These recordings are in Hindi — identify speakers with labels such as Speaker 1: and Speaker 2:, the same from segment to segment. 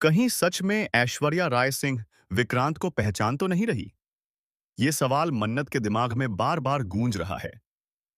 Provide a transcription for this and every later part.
Speaker 1: कहीं सच में ऐश्वर्या राय सिंह विक्रांत को पहचान तो नहीं रही? ये सवाल मन्नत के दिमाग में बार बार गूंज रहा है,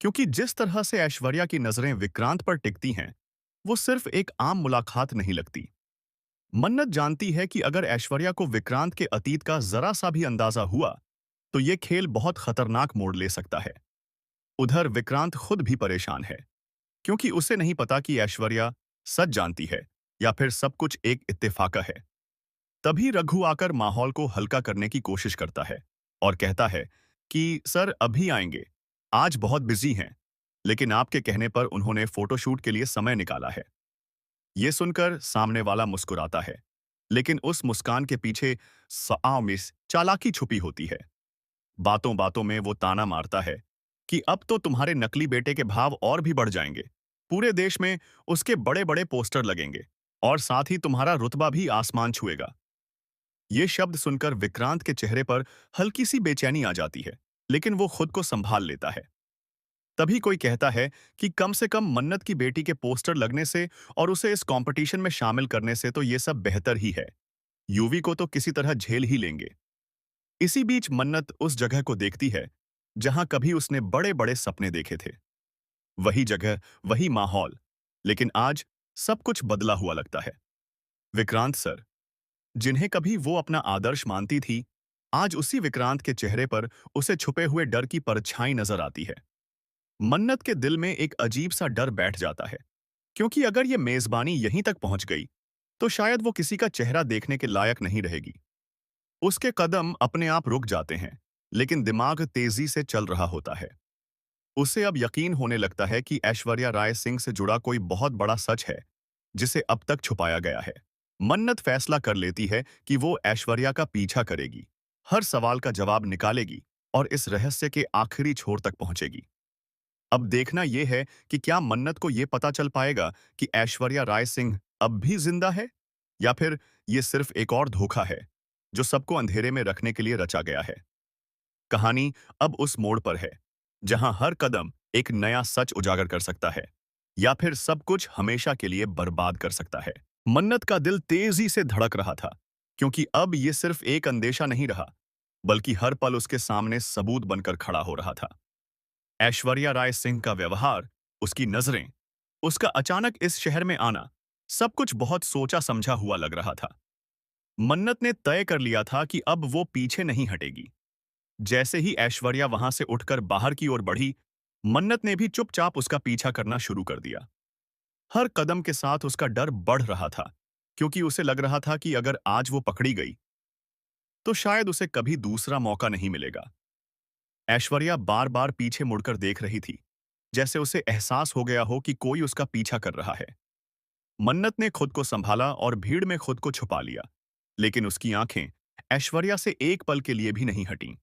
Speaker 1: क्योंकि जिस तरह से ऐश्वर्या की नजरें विक्रांत पर टिकती हैं, वो सिर्फ एक आम मुलाकात नहीं लगती। मन्नत जानती है कि अगर ऐश्वर्या को विक्रांत के अतीत का जरा सा भी अंदाजा हुआ, तो ये खेल बहुत खतरनाक मोड़ ले सकता है। उधर विक्रांत खुद भी परेशान है, क्योंकि उसे नहीं पता कि ऐश्वर्या सच जानती है या फिर सब कुछ एक इत्तेफाका है। तभी रघु आकर माहौल को हल्का करने की कोशिश करता है और कहता है कि सर अभी आएंगे, आज बहुत बिजी हैं, लेकिन आपके कहने पर उन्होंने फोटोशूट के लिए समय निकाला है। ये सुनकर सामने वाला मुस्कुराता है, लेकिन उस मुस्कान के पीछे सआव में चालाकी छुपी होती है। बातों बातों में वो ताना मारता है कि अब तो तुम्हारे नकली बेटे के भाव और भी बढ़ जाएंगे। पूरे देश में उसके बड़े बड़े पोस्टर लगेंगे और साथ ही तुम्हारा रुतबा भी आसमान छुएगा। ये शब्द सुनकर विक्रांत के चेहरे पर हल्की सी बेचैनी आ जाती है, लेकिन वो खुद को संभाल लेता है। तभी कोई कहता है कि कम से कम मन्नत की बेटी के पोस्टर लगने से और उसे इस कंपटीशन में शामिल करने से तो ये सब बेहतर ही है। यूवी को तो किसी तरह झेल ही लेंगे। इसी बीच मन्नत उस जगह को देखती है जहां कभी उसने बड़े बड़े सपने देखे थे। वही जगह, वही माहौल, लेकिन आज सब कुछ बदला हुआ लगता है। विक्रांत सर, जिन्हें कभी वो अपना आदर्श मानती थी, आज उसी विक्रांत के चेहरे पर उसे छुपे हुए डर की परछाई नजर आती है। मन्नत के दिल में एक अजीब सा डर बैठ जाता है, क्योंकि अगर ये मेजबानी यहीं तक पहुंच गई, तो शायद वो किसी का चेहरा देखने के लायक नहीं रहेगी। उसके कदम अपने आप रुक जाते हैं, लेकिन दिमाग तेजी से चल रहा होता है। उसे अब यकीन होने लगता है कि ऐश्वर्या राय सिंह से जुड़ा कोई बहुत बड़ा सच है, जिसे अब तक छुपाया गया है। मन्नत फैसला कर लेती है कि वो ऐश्वर्या का पीछा करेगी, हर सवाल का जवाब निकालेगी और इस रहस्य के आखिरी छोर तक पहुंचेगी। अब देखना यह है कि क्या मन्नत को यह पता चल पाएगा कि ऐश्वर्या राय सिंह अब भी जिंदा है, या फिर ये सिर्फ एक और धोखा है जो सबको अंधेरे में रखने के लिए रचा गया है। कहानी अब उस मोड़ पर है जहां हर कदम एक नया सच उजागर कर सकता है, या फिर सब कुछ हमेशा के लिए बर्बाद कर सकता है। मन्नत का दिल तेजी से धड़क रहा था, क्योंकि अब ये सिर्फ एक अंदेशा नहीं रहा, बल्कि हर पल उसके सामने सबूत बनकर खड़ा हो रहा था। ऐश्वर्या राय सिंह का व्यवहार, उसकी नजरें, उसका अचानक इस शहर में आना, सब कुछ बहुत सोचा समझा हुआ लग रहा था। मन्नत ने तय कर लिया था कि अब वो पीछे नहीं हटेगी। जैसे ही ऐश्वर्या वहां से उठकर बाहर की ओर बढ़ी, मन्नत ने भी चुपचाप उसका पीछा करना शुरू कर दिया। हर कदम के साथ उसका डर बढ़ रहा था, क्योंकि उसे लग रहा था कि अगर आज वो पकड़ी गई, तो शायद उसे कभी दूसरा मौका नहीं मिलेगा। ऐश्वर्या बार बार पीछे मुड़कर देख रही थी, जैसे उसे एहसास हो गया हो कि कोई उसका पीछा कर रहा है। मन्नत ने खुद को संभाला और भीड़ में खुद को छुपा लिया, लेकिन उसकी आंखें ऐश्वर्या से एक पल के लिए भी नहीं हटीं।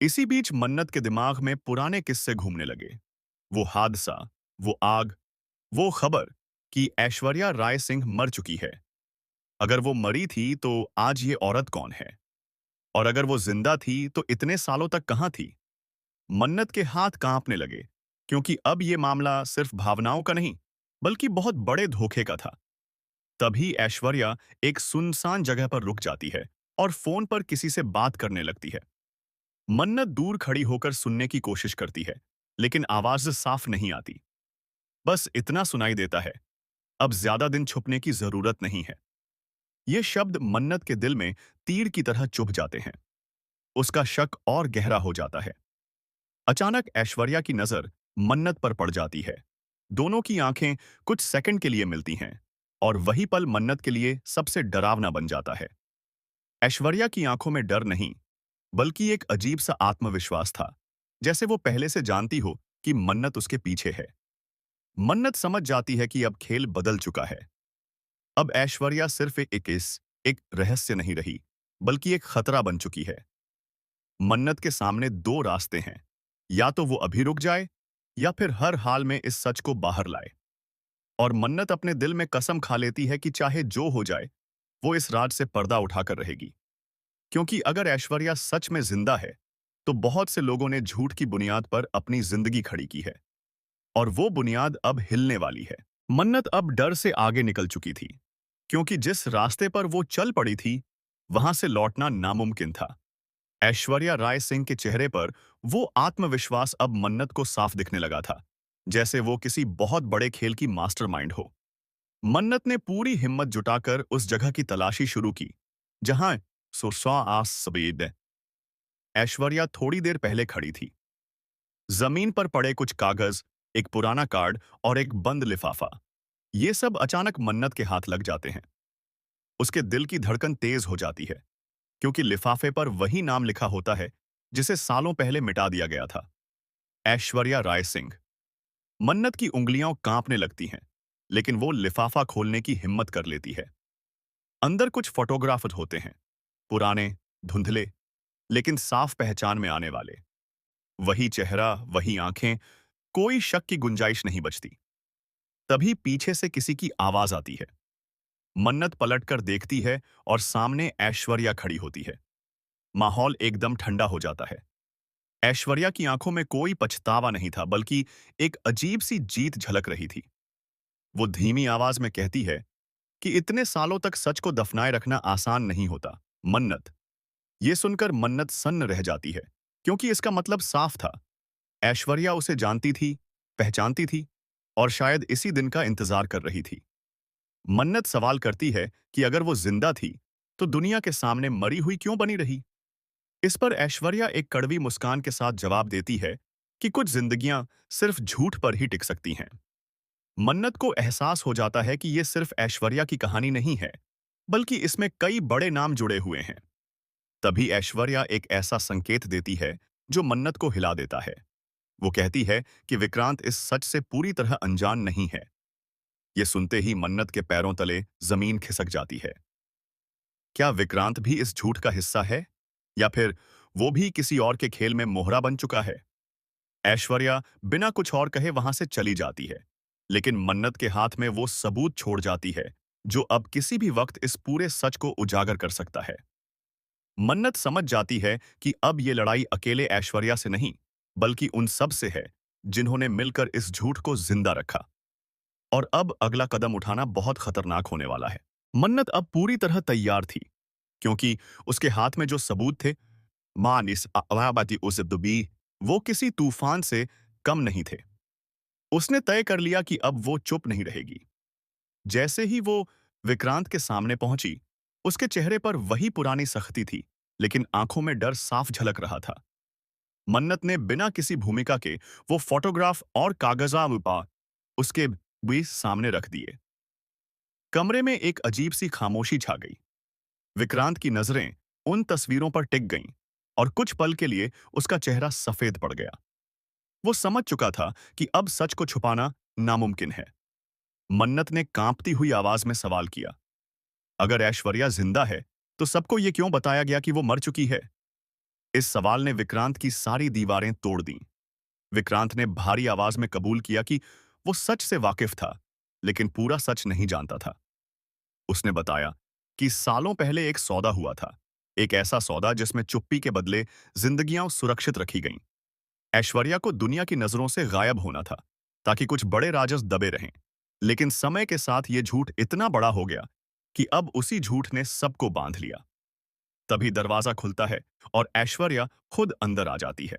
Speaker 1: इसी बीच मन्नत के दिमाग में पुराने किस्से घूमने लगे। वो हादसा, वो आग, वो खबर कि ऐश्वर्या राय सिंह मर चुकी है। अगर वो मरी थी तो आज ये औरत कौन है? और अगर वो जिंदा थी तो इतने सालों तक कहाँ थी? मन्नत के हाथ कांपने लगे, क्योंकि अब ये मामला सिर्फ भावनाओं का नहीं, बल्कि बहुत बड़े धोखे का था। तभी ऐश्वर्या एक सुनसान जगह पर रुक जाती है और फोन पर किसी से बात करने लगती है। मन्नत दूर खड़ी होकर सुनने की कोशिश करती है, लेकिन आवाज साफ नहीं आती। बस इतना सुनाई देता है, अब ज्यादा दिन छुपने की जरूरत नहीं है। ये शब्द मन्नत के दिल में तीर की तरह चुभ जाते हैं। उसका शक और गहरा हो जाता है। अचानक ऐश्वर्या की नजर मन्नत पर पड़ जाती है। दोनों की आंखें कुछ सेकंड के लिए मिलती हैं, और वही पल मन्नत के लिए सबसे डरावना बन जाता है। ऐश्वर्या की आंखों में डर नहीं, बल्कि एक अजीब सा आत्मविश्वास था, जैसे वो पहले से जानती हो कि मन्नत उसके पीछे है। मन्नत समझ जाती है कि अब खेल बदल चुका है। अब ऐश्वर्या सिर्फ एक रहस्य नहीं रही, बल्कि एक खतरा बन चुकी है। मन्नत के सामने दो रास्ते हैं, या तो वो अभी रुक जाए, या फिर हर हाल में इस सच को बाहर लाए। और मन्नत अपने दिल में कसम खा लेती है कि चाहे जो हो जाए, वो इस राज से पर्दा उठाकर रहेगी। क्योंकि अगर ऐश्वर्या सच में जिंदा है, तो बहुत से लोगों ने झूठ की बुनियाद पर अपनी जिंदगी खड़ी की है, और वो बुनियाद अब हिलने वाली है। मन्नत अब डर से आगे निकल चुकी थी, क्योंकि जिस रास्ते पर वो चल पड़ी थी, वहां से लौटना नामुमकिन था। ऐश्वर्या राय सिंह के चेहरे पर वो आत्मविश्वास अब मन्नत को साफ दिखने लगा था, जैसे वो किसी बहुत बड़े खेल की मास्टरमाइंड हो। मन्नत ने पूरी हिम्मत जुटाकर उस जगह की तलाशी शुरू की, जहां सुरसा आस सबीद ऐश्वर्या थोड़ी देर पहले खड़ी थी। जमीन पर पड़े कुछ कागज, एक पुराना कार्ड और एक बंद लिफाफा, ये सब अचानक मन्नत के हाथ लग जाते हैं। उसके दिल की धड़कन तेज हो जाती है, क्योंकि लिफाफे पर वही नाम लिखा होता है जिसे सालों पहले मिटा दिया गया था, ऐश्वर्या राय सिंह। मन्नत की उंगलियां कांपने लगती हैं, लेकिन वो लिफाफा खोलने की हिम्मत कर लेती है। अंदर कुछ फोटोग्राफ होते हैं, पुराने, धुंधले, लेकिन साफ पहचान में आने वाले। वही चेहरा, वही आंखें, कोई शक की गुंजाइश नहीं बचती। तभी पीछे से किसी की आवाज आती है। मन्नत पलटकर देखती है और सामने ऐश्वर्या खड़ी होती है। माहौल एकदम ठंडा हो जाता है। ऐश्वर्या की आंखों में कोई पछतावा नहीं था, बल्कि एक अजीब सी जीत झलक रही थी। वो धीमी आवाज में कहती है कि इतने सालों तक सच को दफनाए रखना आसान नहीं होता, मन्नत। ये सुनकर मन्नत सन्न रह जाती है, क्योंकि इसका मतलब साफ था। ऐश्वर्या उसे जानती थी, पहचानती थी, और शायद इसी दिन का इंतजार कर रही थी। मन्नत सवाल करती है कि अगर वो जिंदा थी, तो दुनिया के सामने मरी हुई क्यों बनी रही? इस पर ऐश्वर्या एक कड़वी मुस्कान के साथ जवाब देती है कि कुछ जिंदगियां सिर्फ झूठ पर ही टिक सकती हैं। मन्नत को एहसास हो जाता है कि ये सिर्फ ऐश्वर्या की कहानी नहीं है, बल्कि इसमें कई बड़े नाम जुड़े हुए हैं। तभी ऐश्वर्या एक ऐसा संकेत देती है जो मन्नत को हिला देता है। वो कहती है कि विक्रांत इस सच से पूरी तरह अनजान नहीं है। ये सुनते ही मन्नत के पैरों तले जमीन खिसक जाती है। क्या विक्रांत भी इस झूठ का हिस्सा है, या फिर वो भी किसी और के खेल में मोहरा बन चुका है? ऐश्वर्या बिना कुछ और कहे वहां से चली जाती है, लेकिन मन्नत के हाथ में वो सबूत छोड़ जाती है जो अब किसी भी वक्त इस पूरे सच को उजागर कर सकता है। मन्नत समझ जाती है कि अब ये लड़ाई अकेले ऐश्वर्या से नहीं, बल्कि उन सब से है जिन्होंने मिलकर इस झूठ को जिंदा रखा। और अब अगला कदम उठाना बहुत खतरनाक होने वाला है। मन्नत अब पूरी तरह तैयार थी, क्योंकि उसके हाथ में जो सबूत थे, मानिस अलाहाबादी उजदुबी, वो किसी तूफान से कम नहीं थे। उसने तय कर लिया कि अब वो चुप नहीं रहेगी। जैसे ही वो विक्रांत के सामने पहुंची, उसके चेहरे पर वही पुरानी सख्ती थी, लेकिन आंखों में डर साफ झलक रहा था। मन्नत ने बिना किसी भूमिका के वो फोटोग्राफ और कागजात उसके भी सामने रख दिए। कमरे में एक अजीब सी खामोशी छा गई। विक्रांत की नजरें उन तस्वीरों पर टिक गईं, और कुछ पल के लिए उसका चेहरा सफेद पड़ गया। वो समझ चुका था कि अब सच को छुपाना नामुमकिन है। मन्नत ने कांपती हुई आवाज में सवाल किया, अगर ऐश्वर्या जिंदा है, तो सबको ये क्यों बताया गया कि वो मर चुकी है? इस सवाल ने विक्रांत की सारी दीवारें तोड़ दीं। विक्रांत ने भारी आवाज में कबूल किया कि वो सच से वाकिफ था, लेकिन पूरा सच नहीं जानता था। उसने बताया कि सालों पहले एक सौदा हुआ था, एक ऐसा सौदा जिसमें चुप्पी के बदले जिंदगियां सुरक्षित रखी गईं। ऐश्वर्या को दुनिया की नजरों से गायब होना था, ताकि कुछ बड़े राजस दबे रहें। लेकिन समय के साथ ये झूठ इतना बड़ा हो गया कि अब उसी झूठ ने सबको बांध लिया। तभी दरवाजा खुलता है और ऐश्वर्या खुद अंदर आ जाती है।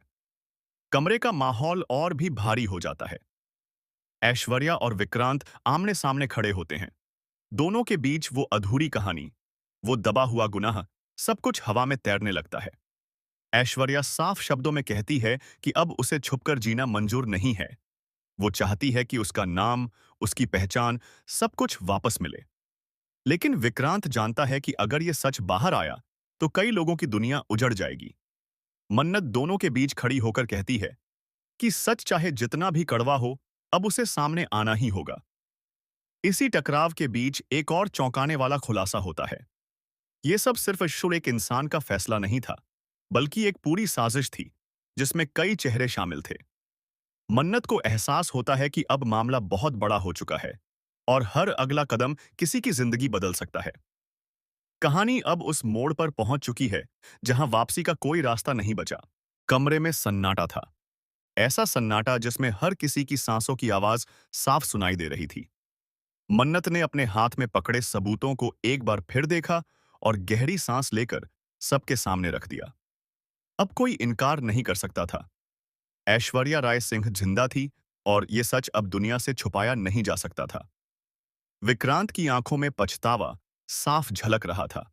Speaker 1: कमरे का माहौल और भी भारी हो जाता है। ऐश्वर्या और विक्रांत आमने सामने खड़े होते हैं। दोनों के बीच वो अधूरी कहानी, वो दबा हुआ गुनाह, सब कुछ हवा में तैरने लगता है। ऐश्वर्या साफ शब्दों में कहती है कि अब उसे छुपकर जीना मंजूर नहीं है। वो चाहती है कि उसका नाम, उसकी पहचान, सब कुछ वापस मिले। लेकिन विक्रांत जानता है कि अगर ये सच बाहर आया, तो कई लोगों की दुनिया उजड़ जाएगी। मन्नत दोनों के बीच खड़ी होकर कहती है कि सच चाहे जितना भी कड़वा हो, अब उसे सामने आना ही होगा। इसी टकराव के बीच एक और चौंकाने वाला खुलासा होता है। यह सब सिर्फ ईश्वर एक इंसान का फैसला नहीं था, बल्कि एक पूरी साजिश थी, जिसमें कई चेहरे शामिल थे। मन्नत को एहसास होता है कि अब मामला बहुत बड़ा हो चुका है, और हर अगला कदम किसी की जिंदगी बदल सकता है। कहानी अब उस मोड़ पर पहुंच चुकी है जहां वापसी का कोई रास्ता नहीं बचा। कमरे में सन्नाटा था, ऐसा सन्नाटा जिसमें हर किसी की सांसों की आवाज साफ सुनाई दे रही थी। मन्नत ने अपने हाथ में पकड़े सबूतों को एक बार फिर देखा और गहरी सांस लेकर सबके सामने रख दिया। अब कोई इनकार नहीं कर सकता था। ऐश्वर्या राय सिंह जिंदा थी और ये सच अब दुनिया से छुपाया नहीं जा सकता था। विक्रांत की आंखों में पछतावा साफ झलक रहा था।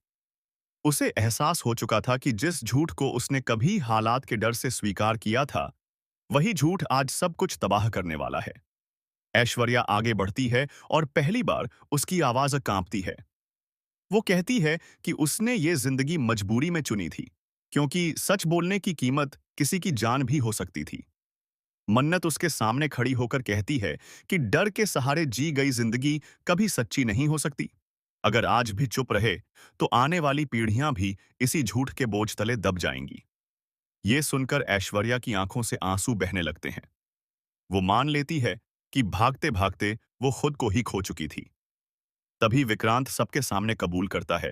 Speaker 1: उसे एहसास हो चुका था कि जिस झूठ को उसने कभी हालात के डर से स्वीकार किया था, वही झूठ आज सब कुछ तबाह करने वाला है। ऐश्वर्या आगे बढ़ती है और पहली बार उसकी आवाज कांपती है। वो कहती है कि उसने ये जिंदगी मजबूरी में चुनी थी, क्योंकि सच बोलने की कीमत किसी की जान भी हो सकती थी। मन्नत उसके सामने खड़ी होकर कहती है कि डर के सहारे जी गई जिंदगी कभी सच्ची नहीं हो सकती। अगर आज भी चुप रहे, तो आने वाली पीढ़ियां भी इसी झूठ के बोझ तले दब जाएंगी। ये सुनकर ऐश्वर्या की आंखों से आंसू बहने लगते हैं। वो मान लेती है कि भागते भागते वो खुद को ही खो चुकी थी। तभी विक्रांत सबके सामने कबूल करता है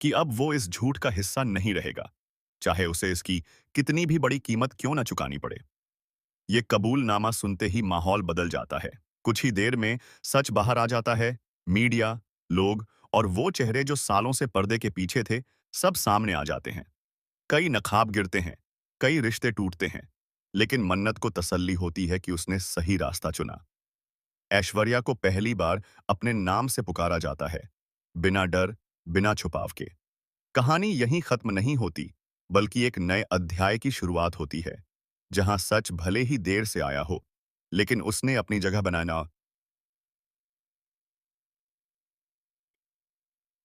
Speaker 1: कि अब वो इस झूठ का हिस्सा नहीं रहेगा, चाहे उसे इसकी कितनी भी बड़ी कीमत क्यों न चुकानी पड़े। ये कबूलनामा सुनते ही माहौल बदल जाता है। कुछ ही देर में सच बाहर आ जाता है। मीडिया, लोग और वो चेहरे जो सालों से पर्दे के पीछे थे, सब सामने आ जाते हैं। कई नखाब गिरते हैं, कई रिश्ते टूटते हैं, लेकिन मन्नत को तसल्ली होती है कि उसने सही रास्ता चुना। ऐश्वर्या को पहली बार अपने नाम से पुकारा जाता है, बिना डर, बिना छुपाव के। कहानी यहीं खत्म नहीं होती, बल्कि एक नए अध्याय की शुरुआत होती है, जहां सच भले ही देर से आया हो, लेकिन उसने अपनी जगह बनाना।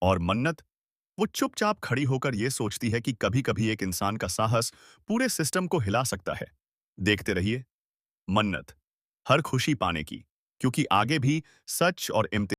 Speaker 1: और मन्नत, वो चुपचाप खड़ी होकर ये सोचती है कि कभी-कभी एक इंसान का साहस पूरे सिस्टम को हिला सकता है। देखते रहिए, मन्नत, हर खुशी पाने की, क्योंकि आगे भी सच और इम्तिहान